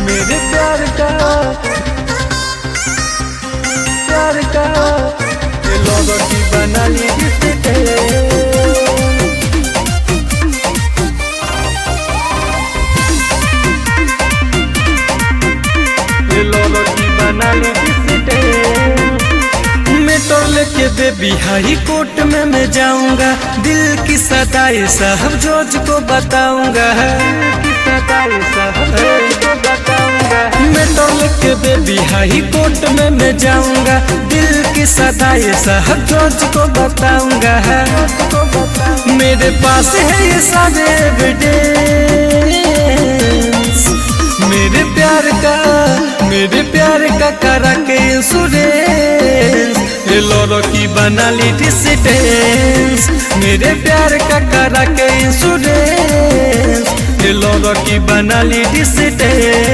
मेरे प्यार का ये लोगों की बना ली जिससे ये लोगों की बना ली जिससे मेट्रो लेके बेबी हाई कोर्ट में मैं जाऊंगा, दिल की सताई साहब जज को बताऊंगा, मेट्रो लेके बेबी हाई कोर्ट में मैं जाऊंगा, दिल की सताई साहब जज को बताऊंगा। मेरे पास है ये सारे एविडेंस, मेरे प्यार का करा के इंश्योरेंस, ये लोगों की बना ली डिस्टेंस, मेरे प्यार का करा के इंश्योरेंस, ये लोगों की बना ली डिस्टेंस।